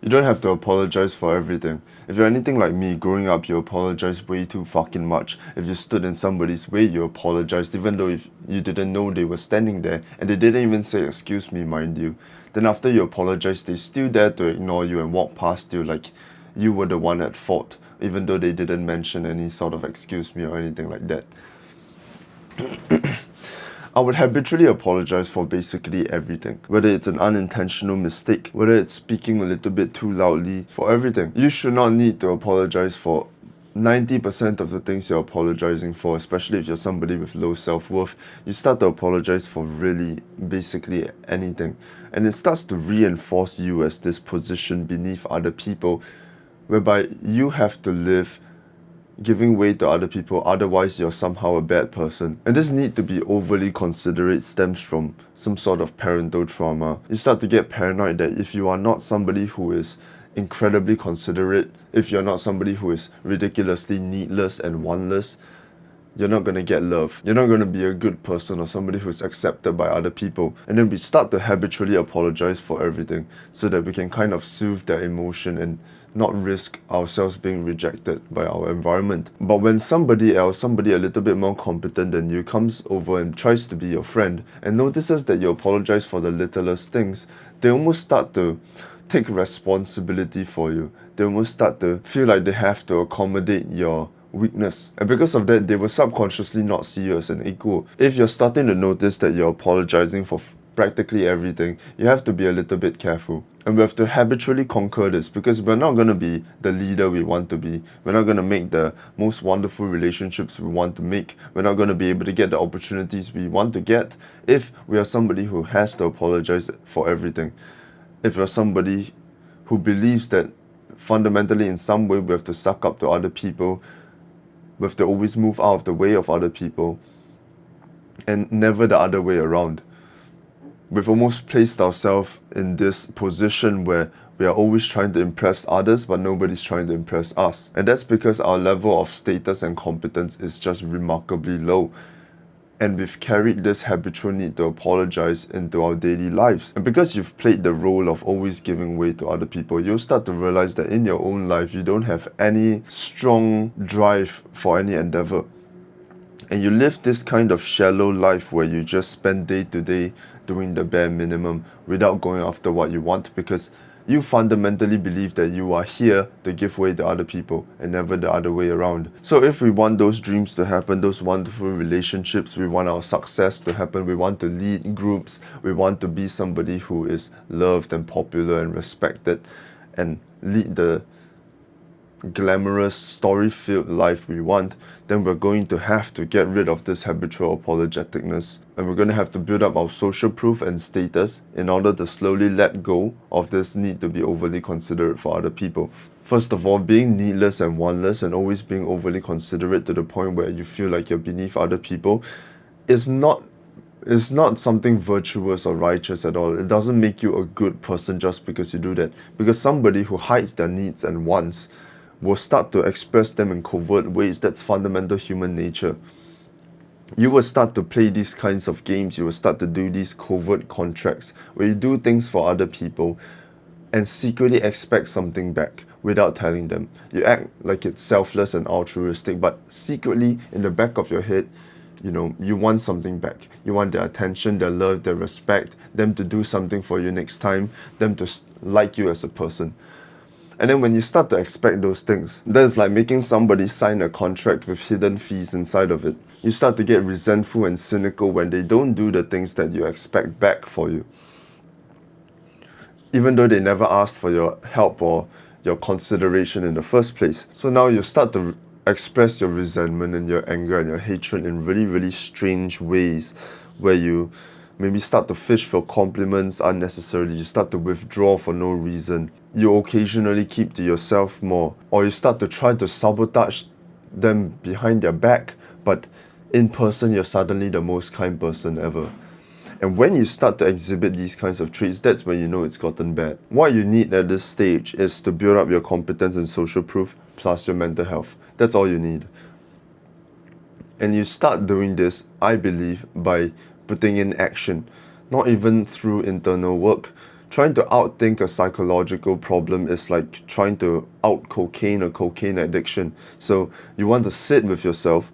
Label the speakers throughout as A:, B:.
A: You don't have to apologize for everything. If you're anything like me, growing up, you apologize way too fucking much. If you stood in somebody's way, you apologized, even though if you didn't know they were standing there, and they didn't even say excuse me, mind you. Then after you apologize, they still dare to ignore you and walk past you like you were the one at fault, even though they didn't mention any sort of excuse me or anything like that. I would habitually apologize for basically everything. Whether it's an unintentional mistake, whether it's speaking a little bit too loudly, for everything. You should not need to apologize for 90% of the things you're apologizing for, especially if you're somebody with low self-worth. You start to apologize for really basically anything. And it starts to reinforce you as this position beneath other people, whereby you have to live giving way to other people, otherwise you're somehow a bad person. And this need to be overly considerate stems from some sort of parental trauma. You start to get paranoid that if you are not somebody who is incredibly considerate, if you're not somebody who is ridiculously needless and wantless, you're not going to get love. You're not going to be a good person or somebody who's accepted by other people. And then we start to habitually apologize for everything so that we can kind of soothe that emotion and not risk ourselves being rejected by our environment. But when somebody else, somebody a little bit more competent than you, comes over and tries to be your friend and notices that you apologize for the littlest things, they almost start to take responsibility for you. They almost start to feel like they have to accommodate your weakness. And because of that, they will subconsciously not see you as an equal. If you're starting to notice that you're apologizing for practically everything, you have to be a little bit careful. And we have to habitually conquer this because we're not going to be the leader we want to be. We're not going to make the most wonderful relationships we want to make. We're not going to be able to get the opportunities we want to get if we are somebody who has to apologize for everything. If you're somebody who believes that fundamentally in some way we have to suck up to other people, we have to always move out of the way of other people, and never the other way around. We've almost placed ourselves in this position where we are always trying to impress others, but nobody's trying to impress us. And that's because our level of status and competence is just remarkably low. And we've carried this habitual need to apologize into our daily lives. And because you've played the role of always giving way to other people, you'll start to realize that in your own life, you don't have any strong drive for any endeavor. And you live this kind of shallow life where you just spend day to day doing the bare minimum without going after what you want, because you fundamentally believe that you are here to give way to other people and never the other way around. So if we want those dreams to happen, those wonderful relationships, we want our success to happen, we want to lead groups, we want to be somebody who is loved and popular and respected and lead the glamorous, story-filled life we want, then we're going to have to get rid of this habitual apologeticness. And we're going to have to build up our social proof and status in order to slowly let go of this need to be overly considerate for other people. First of all, being needless and wantless and always being overly considerate to the point where you feel like you're beneath other people is not something virtuous or righteous at all. It doesn't make you a good person just because you do that. Because somebody who hides their needs and wants will start to express them in covert ways. That's fundamental human nature. You will start to play these kinds of games. You will start to do these covert contracts where you do things for other people and secretly expect something back without telling them. You act like it's selfless and altruistic, but secretly in the back of your head, you want something back. You want their attention, their love, their respect, them to do something for you next time, them to like you as a person. And then when you start to expect those things, that's like making somebody sign a contract with hidden fees inside of it. You start to get resentful and cynical when they don't do the things that you expect back for you, even though they never asked for your help or your consideration in the first place. So now you start to express your resentment and your anger and your hatred in really, really strange ways, where you maybe start to fish for compliments unnecessarily. You start to withdraw for no reason. You occasionally keep to yourself more, or you start to try to sabotage them behind their back, but in person you're suddenly the most kind person ever. And when you start to exhibit these kinds of traits, that's when you know it's gotten bad. What you need at this stage is to build up your competence and social proof plus your mental health. That's all you need. And you start doing this, I believe, by putting in action, not even through internal work, Trying to outthink a psychological problem is like trying to out cocaine a cocaine addiction. So you want to sit with yourself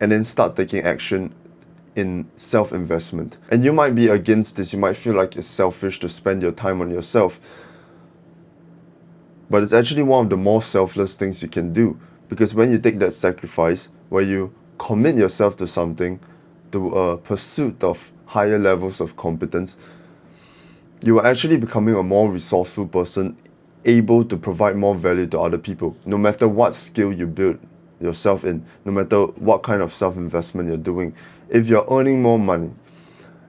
A: and then start taking action in self-investment. And you might be against this, you might feel like it's selfish to spend your time on yourself. But it's actually one of the more selfless things you can do, because when you take that sacrifice, where you commit yourself to something, to a pursuit of higher levels of competence, you are actually becoming a more resourceful person, able to provide more value to other people, no matter what skill you build yourself in, no matter what kind of self-investment you're doing. If you're earning more money,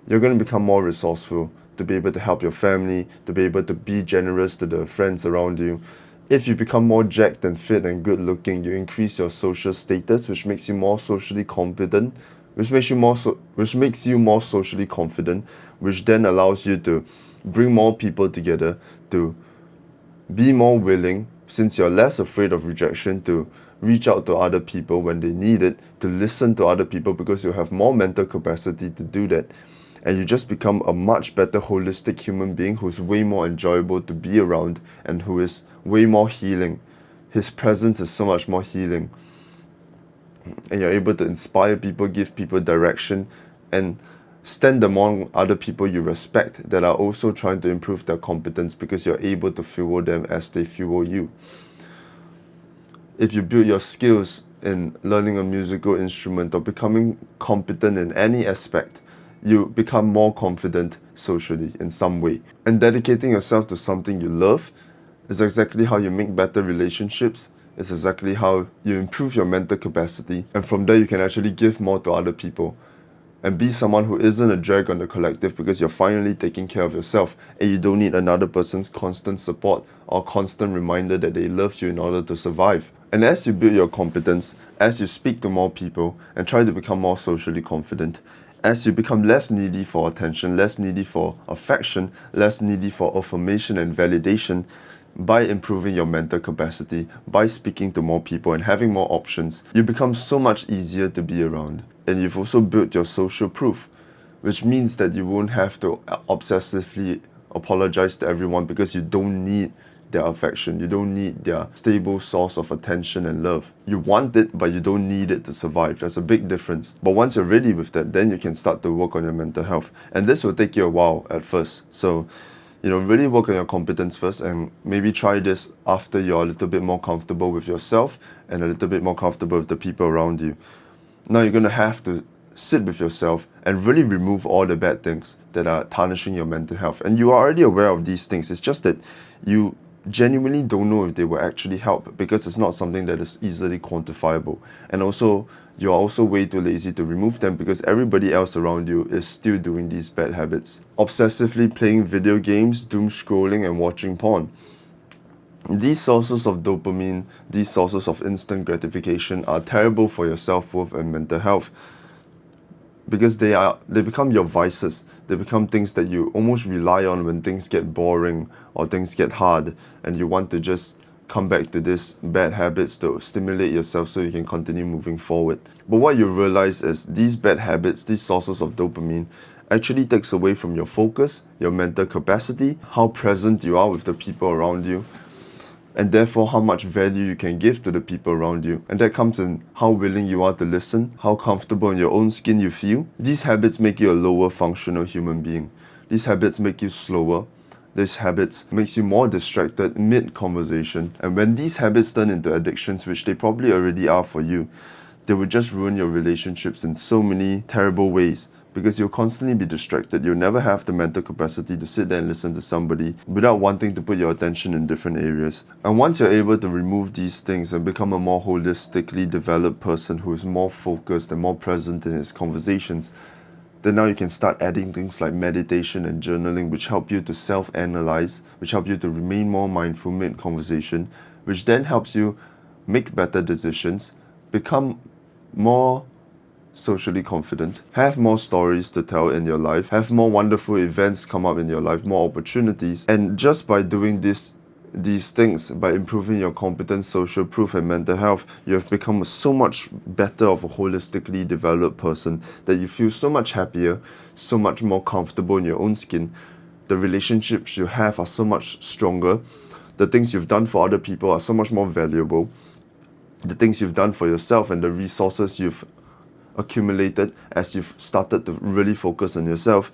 A: you're going to become more resourceful to be able to help your family, to be able to be generous to the friends around you. If you become more jacked and fit and good looking, you increase your social status, which makes you more socially confident, which makes you more socially confident, which then allows you to bring more people together, to be more willing, since you're less afraid of rejection, to reach out to other people when they need it, to listen to other people because you have more mental capacity to do that. And you just become a much better holistic human being who's way more enjoyable to be around and who is way more healing. His presence is so much more healing. And you're able to inspire people, give people direction, and stand among other people you respect that are also trying to improve their competence, because you're able to fuel them as they fuel you. If you build your skills in learning a musical instrument or becoming competent in any aspect, you become more confident socially in some way. And dedicating yourself to something you love is exactly how you make better relationships. It's exactly how you improve your mental capacity. And from there, you can actually give more to other people and be someone who isn't a drag on the collective, because you're finally taking care of yourself and you don't need another person's constant support or constant reminder that they love you in order to survive. And as you build your competence, as you speak to more people and try to become more socially confident, as you become less needy for attention, less needy for affection, less needy for affirmation and validation, by improving your mental capacity, by speaking to more people and having more options, you become so much easier to be around. And you've also built your social proof, which means that you won't have to obsessively apologize to everyone, because you don't need their affection. You don't need their stable source of attention and love. You want it, but you don't need it to survive. There's a big difference. But once you're ready with that, then you can start to work on your mental health. And this will take you a while at first. So, really work on your competence first, and maybe try this after you're a little bit more comfortable with yourself and a little bit more comfortable with the people around you. Now you're going to have to sit with yourself and really remove all the bad things that are tarnishing your mental health. And you are already aware of these things. It's just that you genuinely don't know if they will actually help, because it's not something that is easily quantifiable. And also, you're also way too lazy to remove them, because everybody else around you is still doing these bad habits. Obsessively playing video games, doom scrolling, and watching porn. These sources of dopamine, these sources of instant gratification are terrible for your self-worth and mental health, because they become your vices. They become things that you almost rely on when things get boring or things get hard, and you want to just come back to these bad habits to stimulate yourself so you can continue moving forward. But what you realize is these bad habits, these sources of dopamine, actually takes away from your focus, your mental capacity, how present you are with the people around you, and therefore how much value you can give to the people around you. And that comes in how willing you are to listen, how comfortable in your own skin you feel. These habits make you a lower functional human being. These habits make you slower. These habits makes you more distracted mid-conversation. And when these habits turn into addictions, which they probably already are for you, they will just ruin your relationships in so many terrible ways, because you'll constantly be distracted. You'll never have the mental capacity to sit there and listen to somebody without wanting to put your attention in different areas. And once you're able to remove these things and become a more holistically developed person who is more focused and more present in his conversations, then now you can start adding things like meditation and journaling, which help you to self-analyze, which help you to remain more mindful mid-conversation, which then helps you make better decisions, become more socially confident, have more stories to tell in your life, have more wonderful events come up in your life, more opportunities. And just by doing these things, by improving your competence, social proof, and mental health, you have become so much better of a holistically developed person that you feel so much happier, so much more comfortable in your own skin, the relationships you have are so much stronger. The things you've done for other people are so much more valuable. The things you've done for yourself and the resources you've accumulated as you've started to really focus on yourself,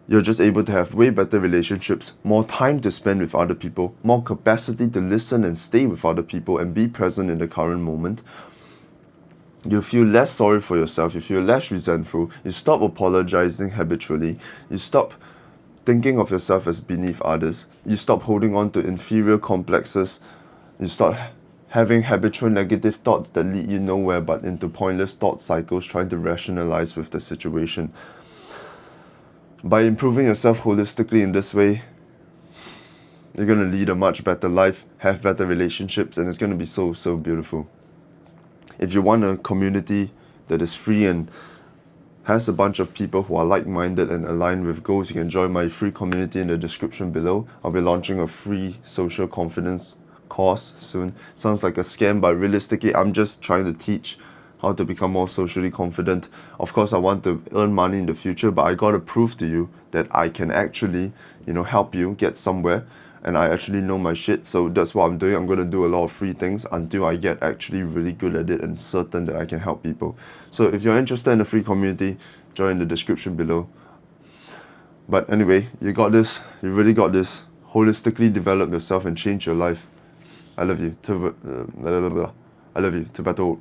A: you're just able to have way better relationships, more time to spend with other people, more capacity to listen and stay with other people and be present in the current moment. You feel less sorry for yourself, you feel less resentful, you stop apologizing habitually, you stop thinking of yourself as beneath others, you stop holding on to inferior complexes, you start having habitual negative thoughts that lead you nowhere but into pointless thought cycles trying to rationalize with the situation. By improving yourself holistically in this way, you're going to lead a much better life, have better relationships, and it's going to be so, so beautiful. If you want a community that is free and has a bunch of people who are like-minded and aligned with goals, you can join my free community in the description below. I'll be launching a free social confidence course soon. Sounds like a scam, but realistically, I'm just trying to teach how to become more socially confident. Of course, I want to earn money in the future, but I gotta prove to you that I can actually, help you get somewhere, and I actually know my shit. So that's what I'm doing. I'm gonna do a lot of free things until I get actually really good at it and certain that I can help people. So if you're interested in the free community, join the description below. But anyway, you got this. You really got this. Holistically develop yourself and change your life. I love you. I love you. To better.